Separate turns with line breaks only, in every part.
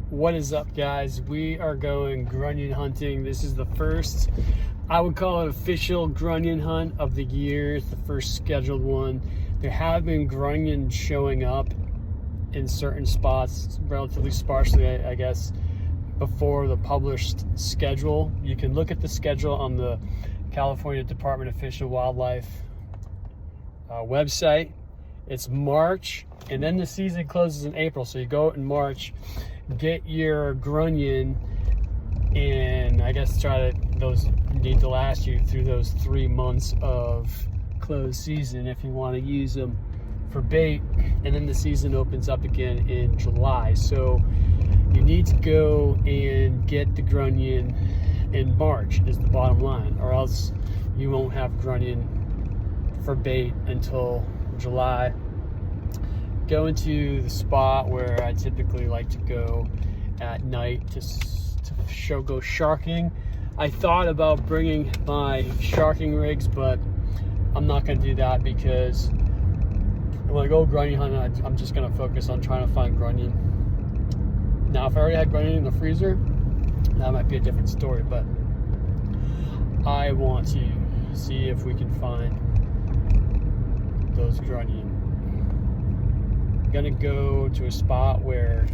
What is up, guys? We are going grunion hunting. This is the first, I would call it, official grunion hunt of the year. It's the first scheduled one. There have been grunion showing up in certain spots, relatively sparsely, I guess, before the published schedule. You can look at the schedule on the California Department of Fish and Wildlife website. It's March, and then the season closes in April. So you go out in March, get your grunion, and I guess those need to last you through those 3 months of closed season if you want to use them for bait. And then the season opens up again in July. So you need to go and get the grunion in March is the bottom line, or else you won't have grunion for bait until July. Go into the spot where I typically like to go at night to go sharking. I thought about bringing my sharking rigs, but I'm not going to do that because when I go grunion hunting, I'm just going to focus on trying to find grunion. Now, if I already had grunion in the freezer, that might be a different story, but I want to see if we can find those grunion. I'm gonna go to a spot where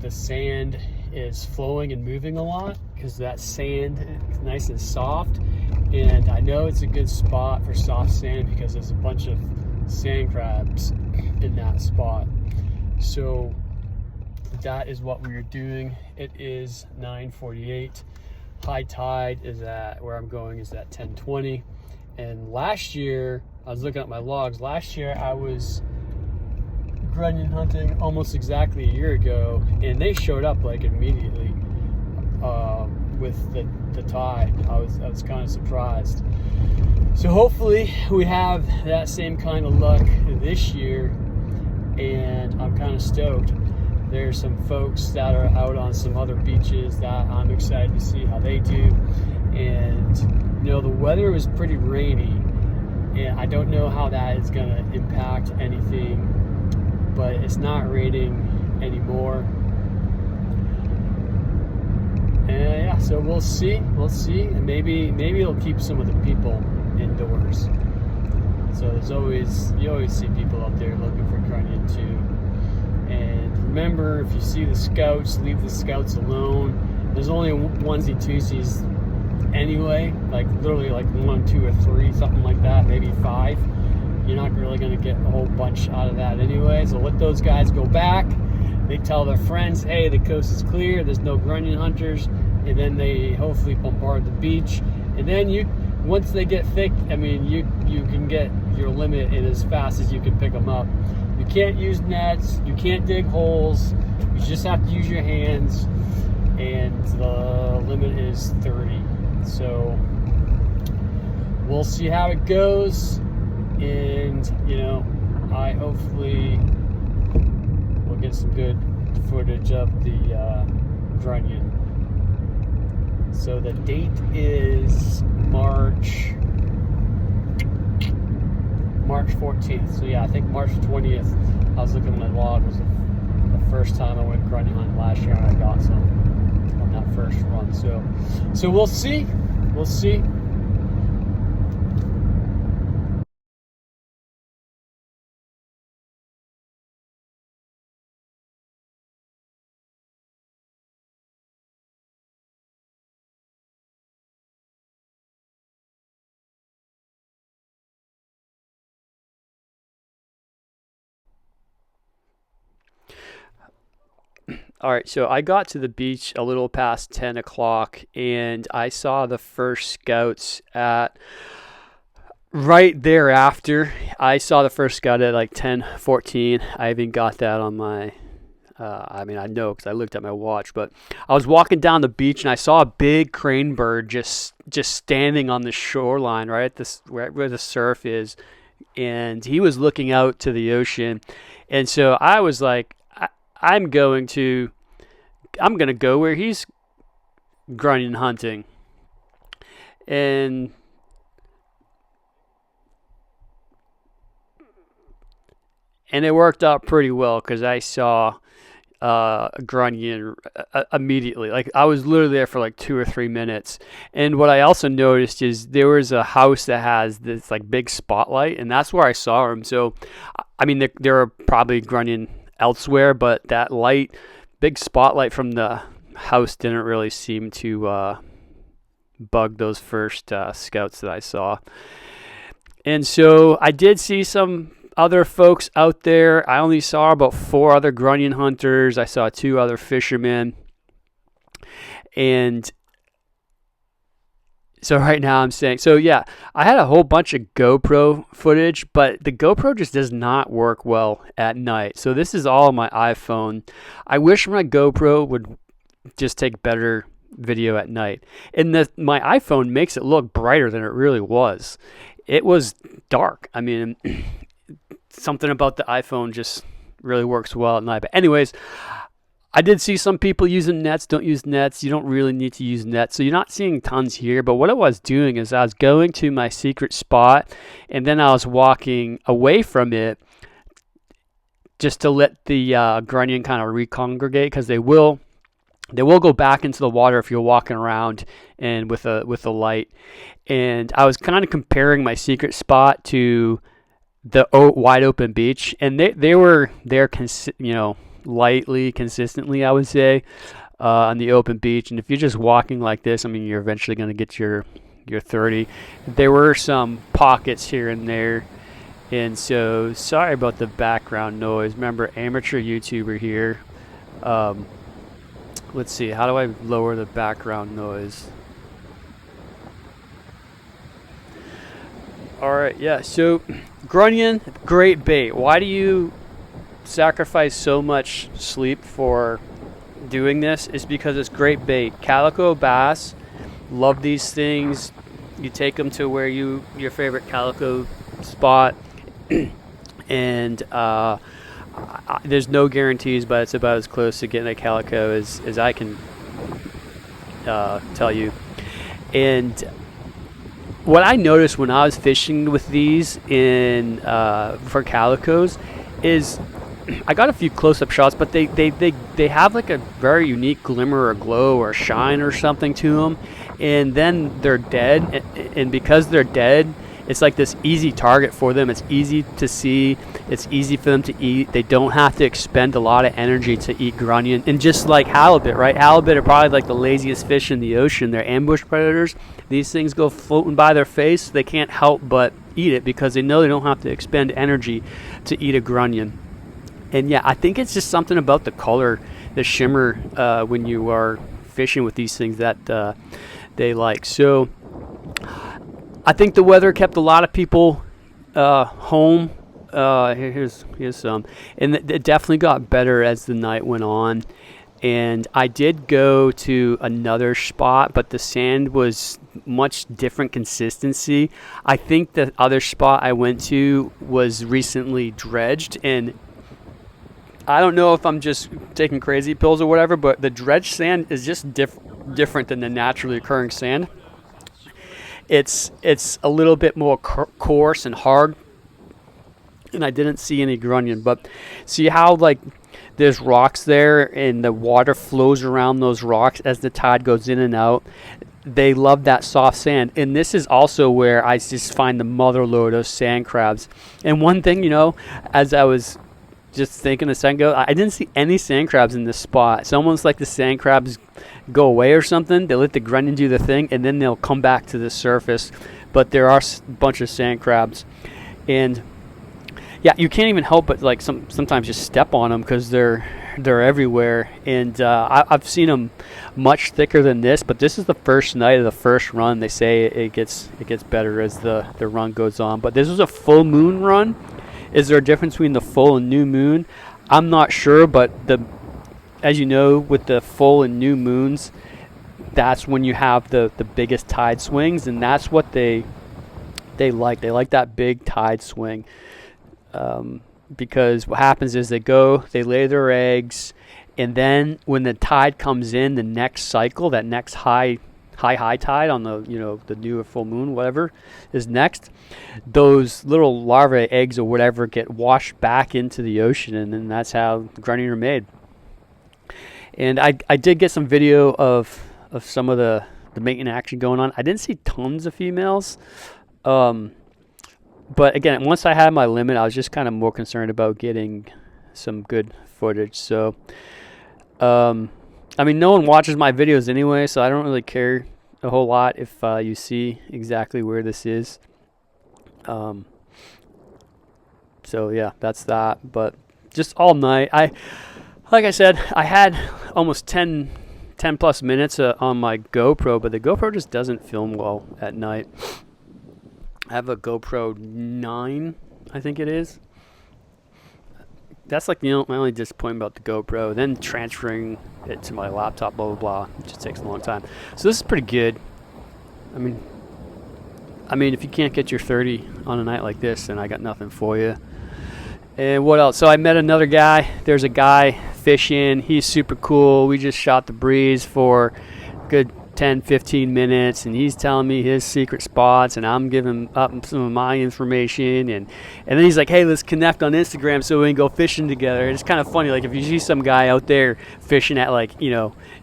the sand is flowing and moving a lot, because that sand is nice and soft, and I know it's a good spot for soft sand because there's a bunch of sand crabs in that spot. So that is what we are doing. It is 9:48. High tide is at where I'm going is at 10:20. And last year, I was looking at my logs. Last year I was grunion hunting almost exactly a year ago, and they showed up like immediately with the tide. I was kind of surprised. So hopefully we have that same kind of luck this year, and I'm kind of stoked. There's some folks that are out on some other beaches that I'm excited to see how they do. And you know, the weather was pretty rainy, and I don't know how that is going to impact anything, but it's not raining anymore. And yeah, so we'll see, and maybe it'll keep some of the people indoors. So you always see people out there looking for grunion too. And remember, if you see the scouts, leave the scouts alone. There's only onesie-twosies anyway, like literally like 1, 2, or 3, something like that, maybe 5. You're not really going to get a whole bunch out of that anyway. So let those guys go back. They tell their friends, hey, the coast is clear, there's no grunion hunters, and then they hopefully bombard the beach. And then once they get thick, I mean, you can get your limit in as fast as you can pick them up. You can't use nets, you can't dig holes, you just have to use your hands, and the limit is 30. So we'll see how it goes, and you know, I hopefully will get some good footage of the grunion. So the date is March 14th. So yeah, I think March 20th, I was looking at my log, was the first time I went grunion hunting last year, and I got some on that first run. So we'll see. All right, so I got to the beach a little past 10 o'clock, and I saw the first scouts at right thereafter. I saw the first scout at like 10:14. I even got that on my I mean, I know because I looked at my watch, but I was walking down the beach and I saw a big crane bird just standing on the shoreline right where the surf is, and he was looking out to the ocean. And so I was like, I'm going to go where he's grunion hunting. And it worked out pretty well because I saw Grunion immediately. Like, I was literally there for like 2 or 3 minutes. And what I also noticed is there was a house that has this like big spotlight, and that's where I saw him. So, I mean, there are probably Grunion elsewhere, but that light, big spotlight from the house didn't really seem to bug those first scouts that I saw. And so I did see some other folks out there. I only saw about 4 other Grunion hunters. I saw 2 other fishermen. And so right now I'm saying, so yeah, I had a whole bunch of GoPro footage, but the GoPro just does not work well at night. So this is all on my iPhone. I wish my GoPro would just take better video at night. And my iPhone makes it look brighter than it really was. It was dark. I mean, something about the iPhone just really works well at night. But anyways, I did see some people using nets. Don't use nets. You don't really need to use nets. So you're not seeing tons here. But what I was doing is I was going to my secret spot, and then I was walking away from it just to let the Grunion kind of recongregate, because they will go back into the water if you're walking around and with a light. And I was kind of comparing my secret spot to the wide open beach, and they were there, lightly, consistently, I would say, on the open beach. And if you're just walking like this, I mean, you're eventually going to get your 30. There were some pockets here and there, and so sorry about the background noise. Remember, amateur YouTuber here. Let's see, how do I lower the background noise? Alright, yeah, so Grunion, great bait. Why do you sacrifice so much sleep for doing this? It's because it's great bait. Calico bass love these things. You take them to where your favorite calico spot, and there's no guarantees, but it's about as close to getting a calico as I can tell you. And what I noticed when I was fishing with these for calicos is I got a few close-up shots, but they have like a very unique glimmer or glow or shine or something to them, and then they're dead. And because they're dead, it's like this easy target for them. It's easy to see. It's easy for them to eat. They don't have to expend a lot of energy to eat Grunion. And just like halibut, right? Halibut are probably like the laziest fish in the ocean. They're ambush predators. These things go floating by their face. They can't help but eat it because they know they don't have to expend energy to eat a Grunion. And yeah, I think it's just something about the color, the shimmer, when you are fishing with these things that they like. So I think the weather kept a lot of people home. Here's some. And it definitely got better as the night went on. And I did go to another spot, but the sand was much different consistency. I think the other spot I went to was recently dredged, and I don't know if I'm just taking crazy pills or whatever, but the dredged sand is just different than the naturally occurring sand. It's a little bit more coarse and hard, and I didn't see any Grunion. But see how like there's rocks there, and the water flows around those rocks as the tide goes in and out. They love that soft sand, and this is also where I just find the mother lode of sand crabs. And one thing, as I was just thinking a second ago, I didn't see any sand crabs in this spot. It's almost like the sand crabs go away or something. They let the Grunion do the thing, and then they'll come back to the surface. But there are a bunch of sand crabs, and yeah, you can't even help but like sometimes just step on them because they're everywhere. And I've seen them much thicker than this, but this is the first night of the first run. They say it gets better as the run goes on. But this was a full moon run. Is there a difference between the full and new moon? I'm not sure, but as you know, with the full and new moons, that's when you have the biggest tide swings, and that's what they like. They like that big tide swing, because what happens is they lay their eggs, and then when the tide comes in, the next cycle, that next high tide on the new or full moon, whatever is next, those little larvae eggs or whatever get washed back into the ocean, and then that's how the Grunion are made. And I did get some video of some of the mating action going on. I didn't see tons of females. But again, once I had my limit, I was just kind of more concerned about getting some good footage. So, I mean, no one watches my videos anyway, so I don't really care a whole lot if you see exactly where this is. So yeah, that's that. But just all night, like I said, I had almost 10 plus minutes on my GoPro, but the GoPro just doesn't film well at night. I have a GoPro 9, I think it is. That's like my only disappointment about the GoPro. Then transferring it to my laptop, blah, blah, blah, it just takes a long time. So this is pretty good. I mean, if you can't get your 30 on a night like this, then I got nothing for you. And what else? So I met another guy. There's a guy fishing. He's super cool. We just shot the breeze for a good 10, 15 minutes, and he's telling me his secret spots, and I'm giving up some of my information, and then he's like, hey, let's connect on Instagram so we can go fishing together. It's kind of funny, like if you see some guy out there fishing at like,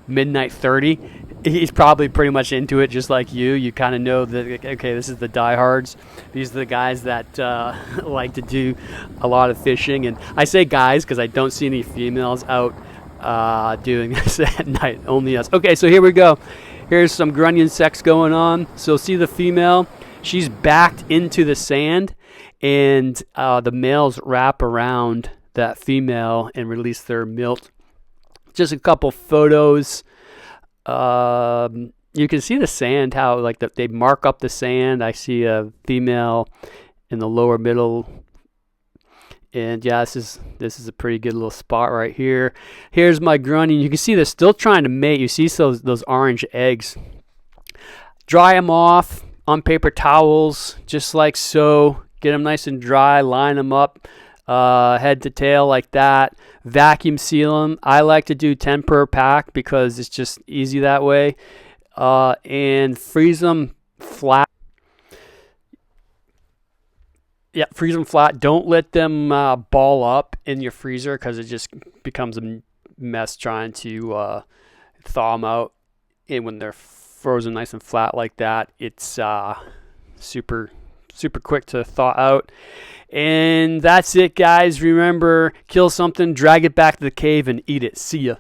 midnight 30, he's probably pretty much into it just like you kind of know that, okay, this is the diehards. These are the guys that like to do a lot of fishing. And I say guys because I don't see any females out doing this at night, only us. Okay, so here we go. Here's some grunion sex going on. So see the female, she's backed into the sand, and the males wrap around that female and release their milt. Just a couple photos. You can see the sand, how like they mark up the sand. I see a female in the lower middle, and yeah, this is a pretty good little spot right here. Here's my grunion. You can see they're still trying to mate. You see those orange eggs. Dry them off on paper towels, just like so. Get them nice and dry. Line them up, head to tail like that. Vacuum seal them. I like to do 10 per pack because it's just easy that way. And freeze them flat. Yeah, freeze them flat. Don't let them ball up in your freezer because it just becomes a mess trying to thaw them out. And when they're frozen nice and flat like that, it's super quick to thaw out. And that's it, guys. Remember, kill something, drag it back to the cave, and eat it. See ya.